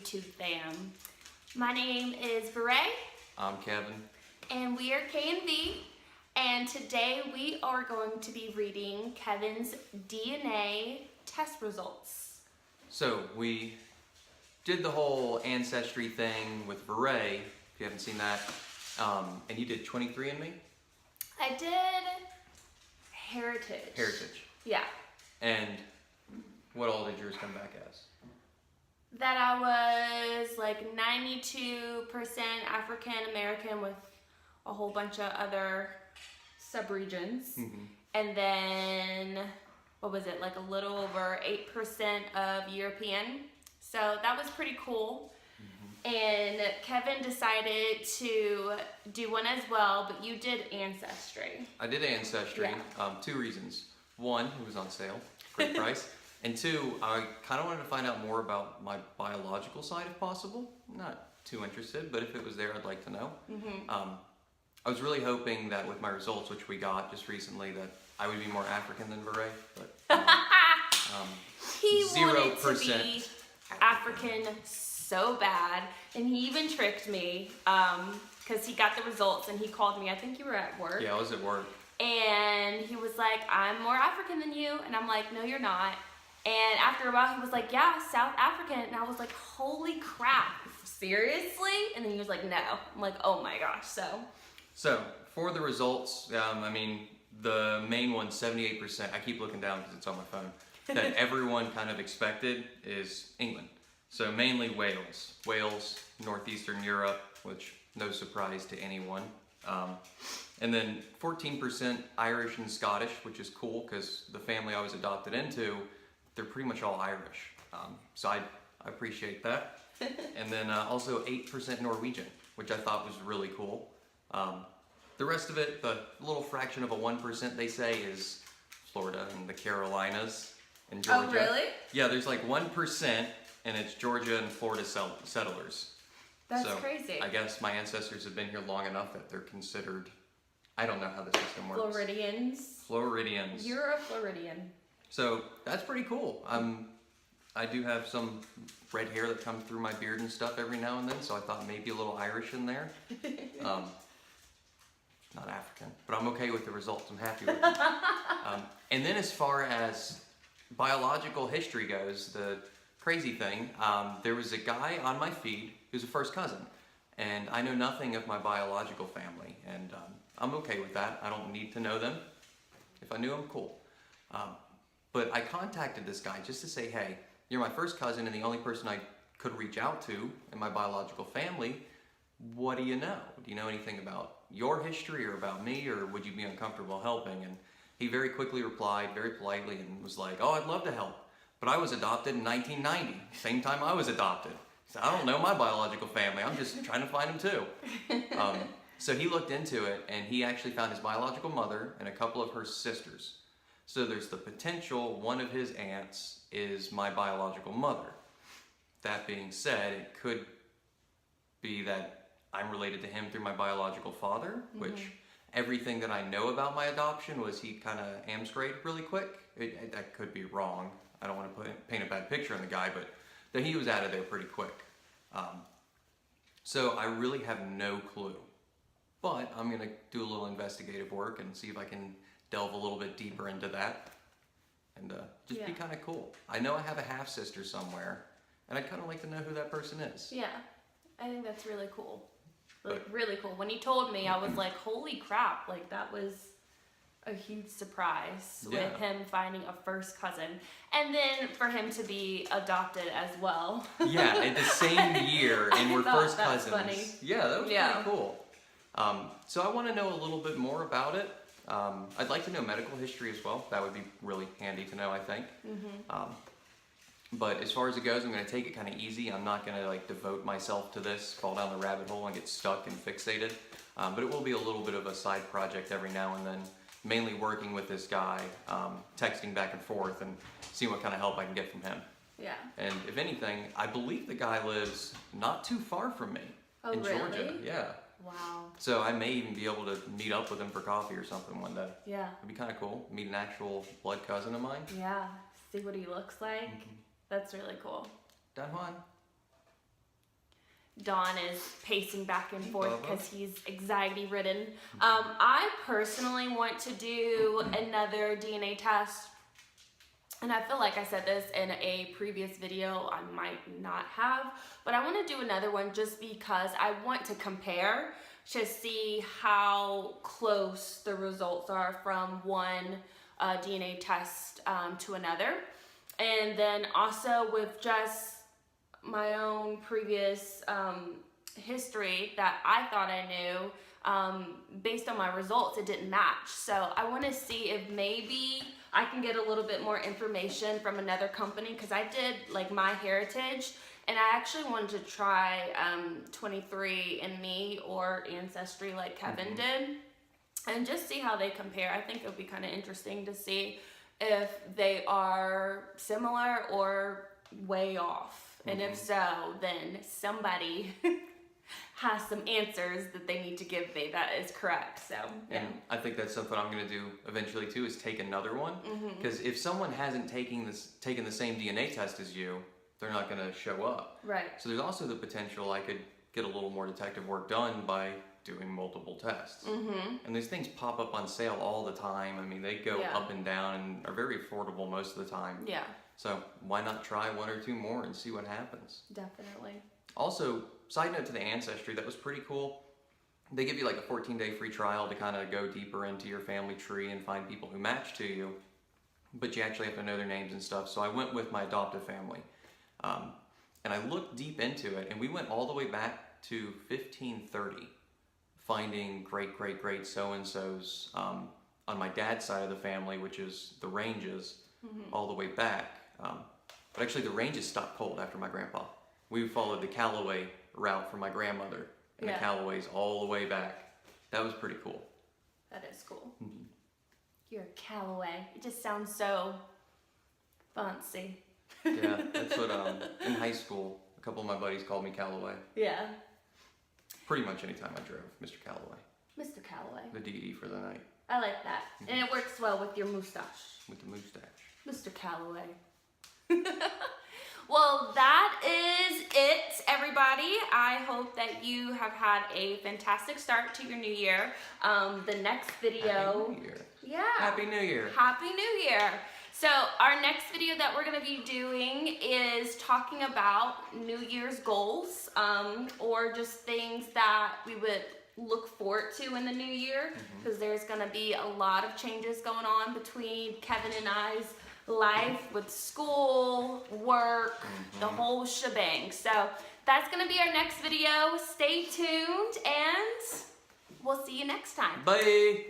YouTube fam. My name is Beret. I'm Kevin. And we are K&V. And today we are going to be reading Kevin's DNA test results. So we did the whole Ancestry thing with Beret, if you haven't seen that. And you did 23andMe? I did Heritage. Heritage. Yeah. And what all did yours come back as? That I was like 92% African American with a whole bunch of other subregions. Mm-hmm. And then, what was it, like a little over 8% of European. So that was pretty cool. Mm-hmm. And Kevin decided to do one as well, but you did Ancestry. I did Ancestry. Yeah. 2 reasons. 1, it was on sale, great price. And 2, I kind of wanted to find out more about my biological side if possible. Not too interested, but if it was there, I'd like to know. Mm-hmm. I was really hoping that with my results, which we got just recently, that I would be more African than Beret, but he 0% wanted to be African so bad, and he even tricked me because he got the results and he called me. I think you were at work. Yeah, I was at work. And he was like, "I'm more African than you," and I'm like, "No, you're not." And after a while, he was like, "Yeah, South African," and I was like, "Holy crap, seriously?" And then he was like, "No." I'm like, "Oh my gosh." So for the results, I mean, the main one, 78%, I keep looking down because it's on my phone, that everyone kind of expected is England. So mainly Wales. Wales, Northeastern Europe, which no surprise to anyone. And then 14% Irish and Scottish, which is cool because the family I was adopted into, they're pretty much all Irish. So I appreciate that. And then also 8% Norwegian, which I thought was really cool. The rest of it, the little fraction of a 1% they say is Florida and the Carolinas and Georgia. Oh, really? Yeah, there's like 1% and it's Georgia and Florida settlers. That's crazy. I guess my ancestors have been here long enough that they're considered, I don't know how the system works. Floridians. Floridians. You're a Floridian. So that's pretty cool. I do have some red hair that comes through my beard and stuff every now and then, so I thought maybe a little Irish in there. Not African, but I'm okay with the results. I'm happy with them. And then as far as biological history goes, the crazy thing, there was a guy on my feed who's a first cousin, and I know nothing of my biological family, and I'm okay with that. I don't need to know them. If I knew them, cool. But I contacted this guy just to say, hey, you're my first cousin and the only person I could reach out to in my biological family. What do you know? Do you know anything about your history or about me, or would you be uncomfortable helping? And he very quickly replied, very politely, and was like, oh, I'd love to help. But I was adopted in 1990, same time I was adopted. So I don't know my biological family. I'm just trying to find them too. So he looked into it, and he actually found his biological mother and a couple of her sisters. So there's the potential one of his aunts is my biological mother. That being said, it could be that I'm related to him through my biological father, which everything that I know about my adoption was he kind of amscrayed really quick. That could be wrong. I don't want to paint a bad picture on the guy, but that he was out of there pretty quick. So I really have no clue. But I'm going to do a little investigative work and see if I can delve a little bit deeper into that. And just be kind of cool. I know I have a half-sister somewhere, and I'd kind of like to know who that person is. Yeah, I think that's really cool. Like, really cool. When he told me, I was like, holy crap, like that was a huge surprise with him finding a first cousin. And then for him to be adopted as well. Yeah, in the same year, and we're first cousins. Funny. Yeah, that was pretty cool. So I want to know a little bit more about it. I'd like to know medical history as well. That would be really handy to know, I think. But as far as it goes, I'm going to take it kind of easy. I'm not going to like devote myself to this, fall down the rabbit hole and get stuck and fixated. But it will be a little bit of a side project every now and then, mainly working with this guy, texting back and forth and seeing what kind of help I can get from him. Yeah. And if anything, I believe the guy lives not too far from me in Georgia. Yeah. Wow. So I may even be able to meet up with him for coffee or something one day. Yeah. It'd be kind of cool. Meet an actual blood cousin of mine. Yeah. See what he looks like. That's really cool. Don Juan. Don is pacing back and forth Bubba. because he's anxiety ridden. I personally want to do another DNA test. And I feel like I said this in a previous video, I might not have, but I want to do another one just because I want to compare to see how close the results are from one DNA test to another. And then also with just my own previous history that I thought I knew, based on my results, it didn't match. So I want to see if maybe I can get a little bit more information from another company, because I did like My Heritage, and I actually wanted to try 23andMe or Ancestry like Kevin did, and just see how they compare. I think it would be kind of interesting to see if they are similar or way off. And if so, then somebody has some answers that they need to give me that is correct. So, yeah. And I think that's something I'm going to do eventually too, is take another one. Because if someone hasn't taken the same DNA test as you, they're not going to show up. Right. So there's also the potential I could get a little more detective work done by doing multiple tests. And these things pop up on sale all the time. I mean, they go up and down and are very affordable most of the time. Yeah. So why not try one or two more and see what happens? Definitely. Also, side note to the Ancestry, that was pretty cool. They give you like a 14-day free trial to kind of go deeper into your family tree and find people who match to you, but you actually have to know their names and stuff. So I went with my adoptive family, and I looked deep into it, and we went all the way back to 1530, finding great so-and-sos on my dad's side of the family, which is the ranges, all the way back. But actually the ranges stopped cold after my grandpa. We followed the Callaway route from my grandmother, and the Callaways all the way back. That was pretty cool. That is cool. You're a Callaway. It just sounds so fancy. Yeah, that's what, in high school, a couple of my buddies called me Callaway. Yeah. Pretty much anytime I drove, Mr. Callaway. Mr. Callaway. The DD for the night. I like that. And it works well with your mustache. With the mustache. Mr. Callaway. Well, that is it, everybody. I hope that you have had a fantastic start to your new year. The next video... Happy New Year. Yeah. Happy New Year. Happy New Year. So our next video that we're going to be doing is talking about New Year's goals, or just things that we would look forward to in the new year, because there's going to be a lot of changes going on between Kevin and I's life with school, work, the whole shebang. So that's going to be our next video. Stay tuned, and we'll see you next time. Bye.